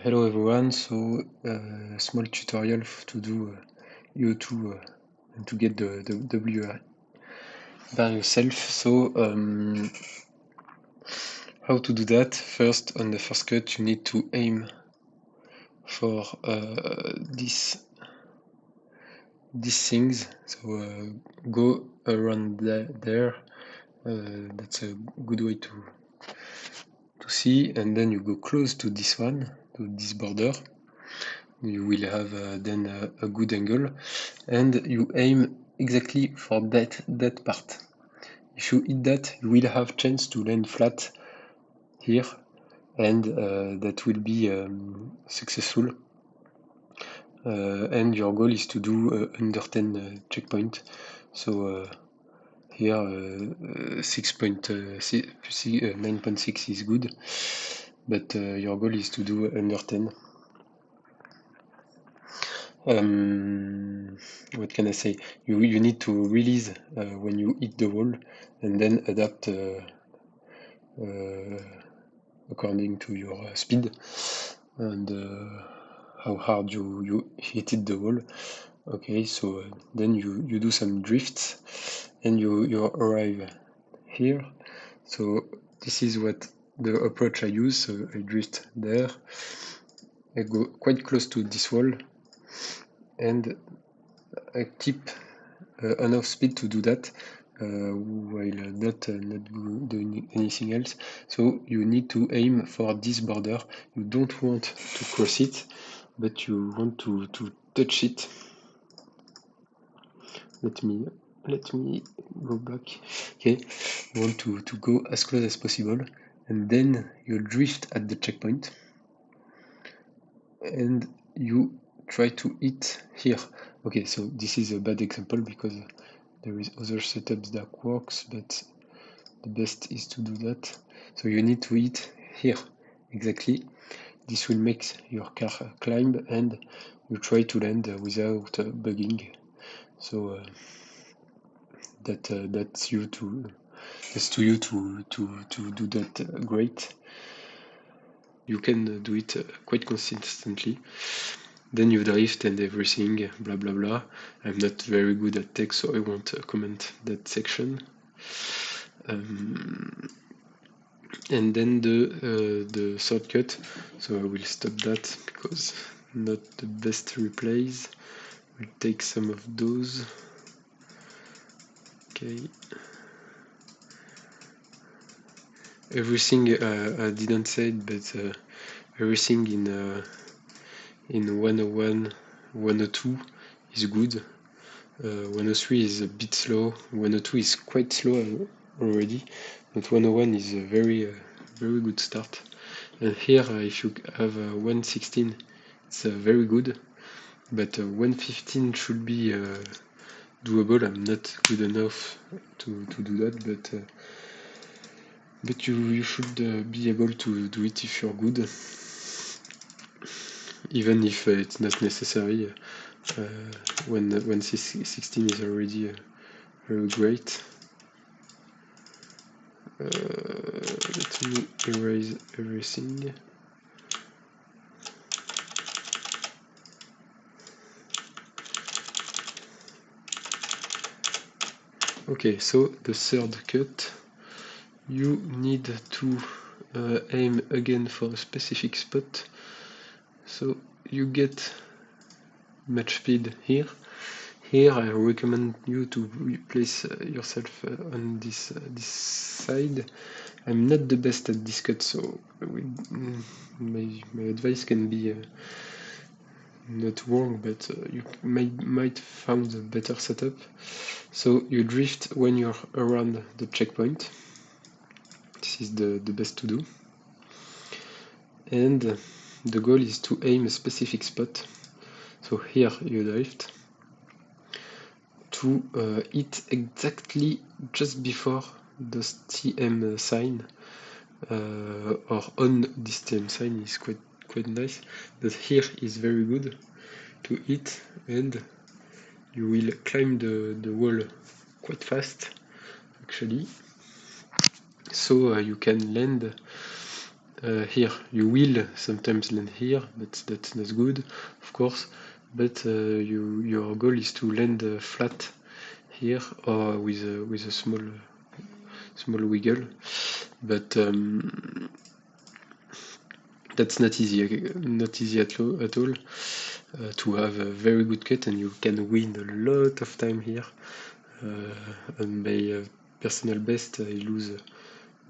Hello everyone, so small tutorial to do U2 and to get the WR by yourself. So how to do that? First, on the first cut you need to aim for these things, so go around there. That's a good way to see, and then you go close to this one, to this border. You will have then a good angle, and you aim exactly for that part. If you hit that, you will have chance to land flat here, and that will be successful. And your goal is to do under 10 checkpoint. So here 9.6 is good, but your goal is to do under 10. What can I say? You need to release when you hit the wall, and then adapt according to your speed and how hard you hit the wall. Okay, so then you do some drifts, and you arrive here. So this is what the approach I use. So I drift there, I go quite close to this wall, and I keep enough speed to do that while not doing anything else. So you need to aim for this border. You don't want to cross it, but you want to touch it. Let me go back. Okay, you want to go as close as possible, and then you drift at the checkpoint, and you try to hit here. Okay, so this is a bad example because there is other setups that works, but the best is to do that. So you need to hit here exactly. This will make your car climb, and you try to land without bugging. So that's to you to do that great. You can do it quite consistently. Then you drift and everything, blah blah blah. I'm not very good at tech, so I won't comment that section. And then the shortcut, so I will stop that because not the best replays. We'll take some of those. Okay. Everything I didn't say it, but everything in 101, 102 is good. 103 is a bit slow. 102 is quite slow already, but 101 is a very good start. And here, if you have 116, it's very good, but 115 should be doable. I'm not good enough to do that, but you should be able to do it if you're good, even if it's not necessary. When 16 is already very great. Let me erase everything. Okay, so the third cut, you need to aim again for a specific spot. So you get much speed here. Here I recommend you to place yourself on this side. I'm not the best at this cut, so my advice can be not wrong, but you might find a better setup. So you drift when you're around the checkpoint. This is the best to do. And the goal is to aim a specific spot. So here you drift to hit exactly just before the TM sign, or on this TM sign is quite nice, but here is very good to hit, and you will climb the wall quite fast actually, so you can land here you will sometimes land here, but that's not good, of course. But your goal is to land flat here or with a small wiggle. But that's not easy at all. To have a very good cut, and you can win a lot of time here. And my personal best, I lose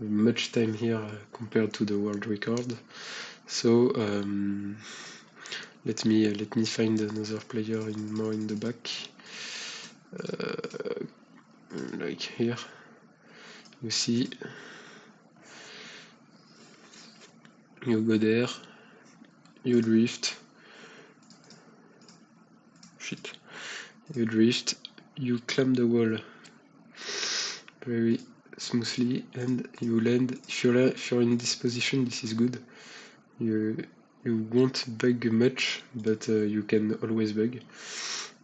much time here compared to the world record. So let me find another player more in the back, like here. You see, you go there, you drift, you drift, you climb the wall very smoothly, and you land. If you're in this position, this is good. You won't bug much, but you can always bug.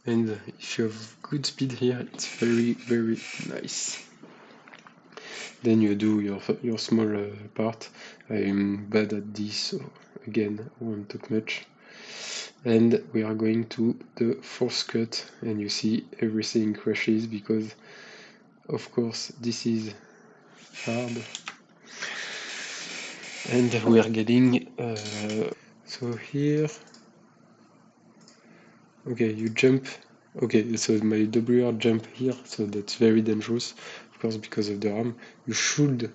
And if you have good speed here, it's very, very nice. Then you do your small part. I'm bad at this, so again, I won't talk much. And we are going to the fourth cut, and you see everything crashes because, of course, this is hard. And we are getting so here. Okay, you jump. Okay, so my WR jump here, so that's very dangerous, of course, because of the RAM. You should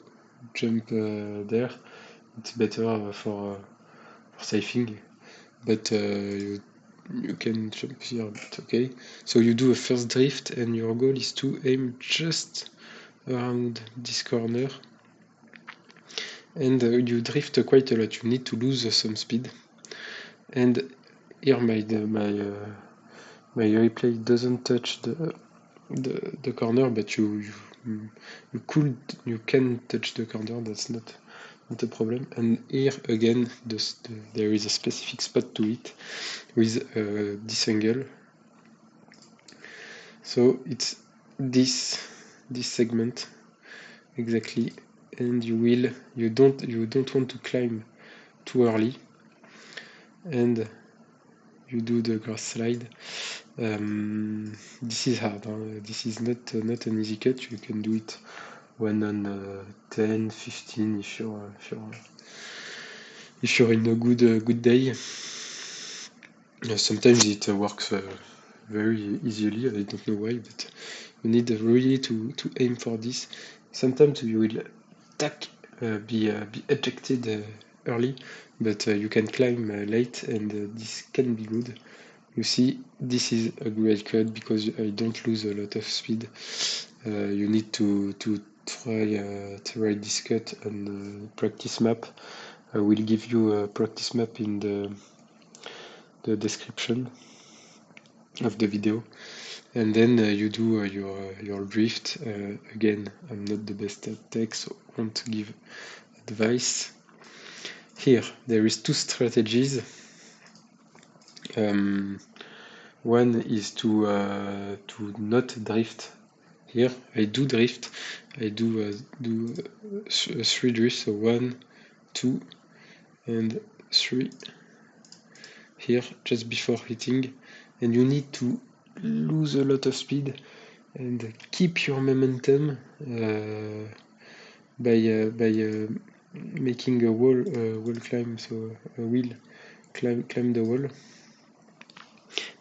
jump there. It's better for safing, but you can jump here, but okay. So you do a first drift, and your goal is to aim just around this corner, and you drift quite a lot. You need to lose some speed, and here my replay doesn't touch the corner, but you can touch the corner. That's not a problem. And here again, there is a specific spot to it with this angle. So it's this segment exactly, and you don't want to climb too early, and you do the grass slide. This is hard. This is not an easy cut. You can do it 1 on 10, 15 if you're in a good day. Sometimes it works very easily. I don't know why, but you need really to aim for this. Sometimes you will be ejected early, but you can climb late, and this can be good. You see, this is a great cut because I don't lose a lot of speed. You need to try to write this cut on the practice map. I will give you a practice map in the description of the video, and then you do your drift. Again, I'm not the best at tech, so I won't give advice. Here, there is two strategies. One is to not drift. Here, I do drift. I do 3 drifts, so 1, 2, and 3 here just before hitting, and you need to lose a lot of speed and keep your momentum by making a wall climb, so a wheel climb the wall,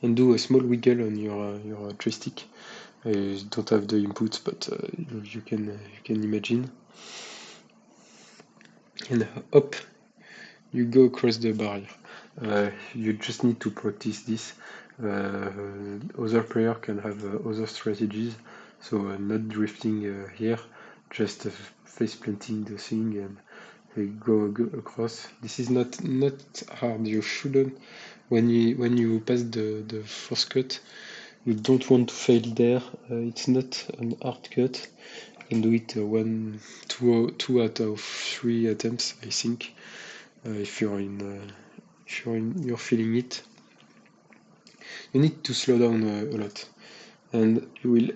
and do a small wiggle on your joystick. I don't have the inputs, but you can imagine. And up you go across the barrier. You just need to practice this. Other player can have other strategies, so not drifting here, just face planting the thing and go across. This is not hard. You shouldn't, when you pass the first cut, you don't want to fail there. It's not an hard cut. You can do it 2 out of 3 attempts, I think. If you're feeling it, you need to slow down a lot, and you will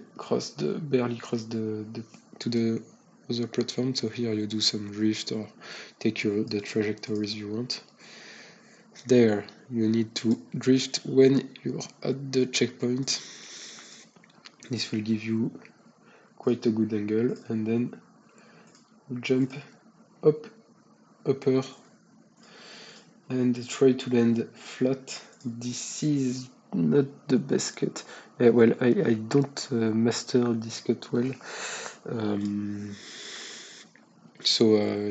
barely cross to the other platform. So here you do some drift or take the trajectories you want. There you need to drift when you're at the checkpoint. This will give you quite a good angle, and then jump up, upper, and try to land flat. This is not the best cut. Well, I don't master this cut well, so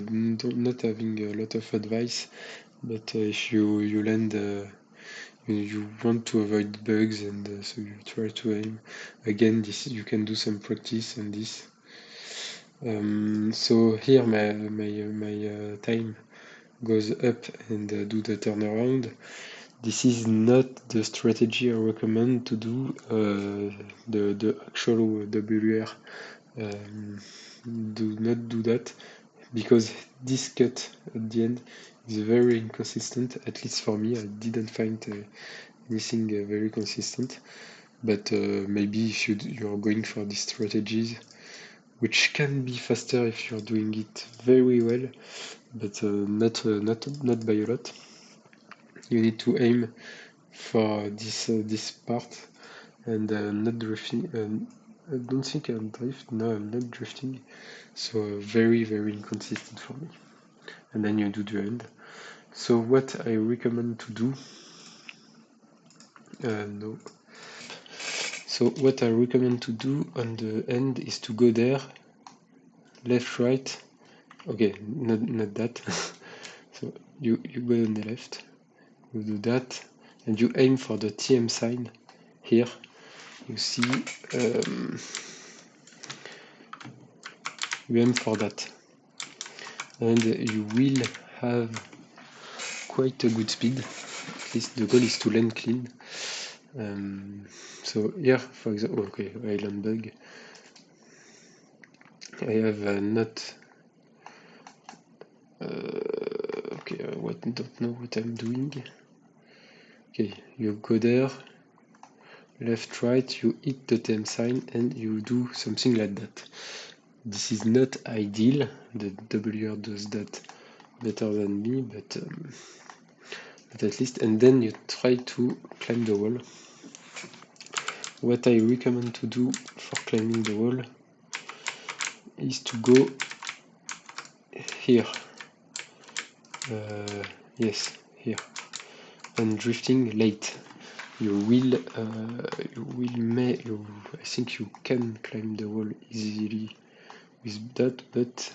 not having a lot of advice. But if you land, you want to avoid bugs, and so you try to aim. Again, this you can do some practice on this. So here my time goes up and do the turnaround. This is not the strategy I recommend to do. The actual WR. Do not do that, because this cut at the end is very inconsistent. At least for me, I didn't find anything very consistent. But maybe if you're going for these strategies, which can be faster if you're doing it very well, but not by a lot. You need to aim for this part and not drifting. I don't think I'm drift. No, I'm not drifting. So very inconsistent for me. And then you do the end. So what I recommend to do? No. So what I recommend to do on the end is to go there, left, right. Okay, not that. So you go on the left, you do that, and you aim for the TM sign here. You see, you aim for that, and you will have quite a good speed. At least the goal is to land clean. So here, for example, okay, island bug. I have not. Okay, I don't know what I'm doing. Okay, you go there, left, right, you hit the TM sign, and you do something like that. This is not ideal. The WR does that better than me, but at least. And then you try to climb the wall. What I recommend to do for climbing the wall is to go here. Yes, here. And drifting late. I think you can climb the wall easily with that, but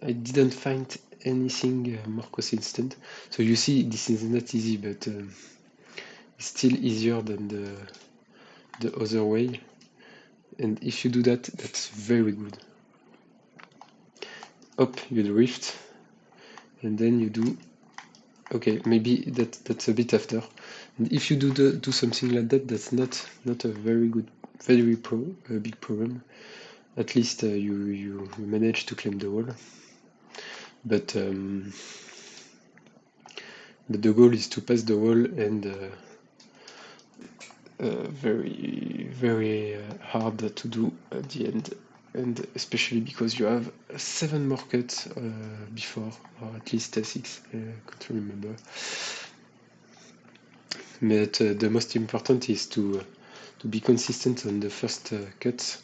I didn't find anything more consistent. So you see, this is not easy, but it's still easier than the other way. And if you do that, that's very good. Up, you drift, and then you do. Okay, maybe that's a bit after. And if you do something like that, that's not a very good, big problem. At least you manage to climb the wall. But the goal is to pass the wall, and very hard to do at the end. And especially because you have 7 more cuts before, or at least 6, I can't remember. But the most important is to be consistent on the first cuts,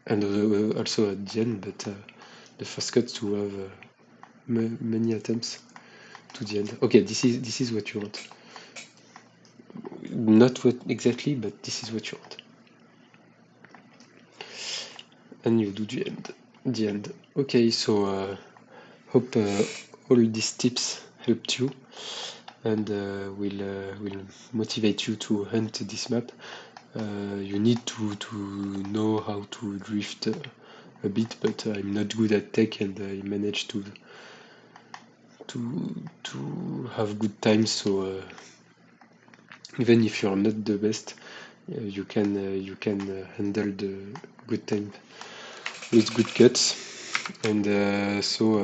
and also at the end, but the first cut to have many attempts to the end. Okay, this is what you want. Not what exactly, but this is what you want. And you do the end. Okay, so hope all these tips helped you, and will motivate you to hunt this map. You need to know how to drift a bit, but I'm not good at tech, and I managed to have good times. So even if you're not the best, you can handle the good time with good cuts. And so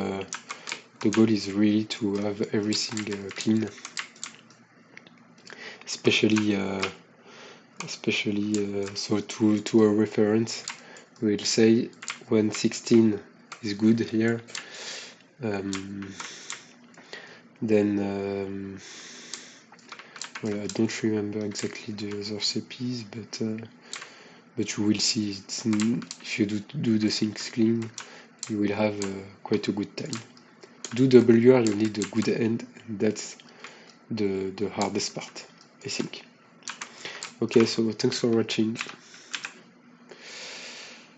the goal is really to have everything clean, especially so to a reference, we'll say 116 is good here. Then well, I don't remember exactly the other CPs, but you will see if you do the things clean, you will have quite a good time. To do WR, you need a good hand, and that's the hardest part, I think. Okay, so thanks for watching.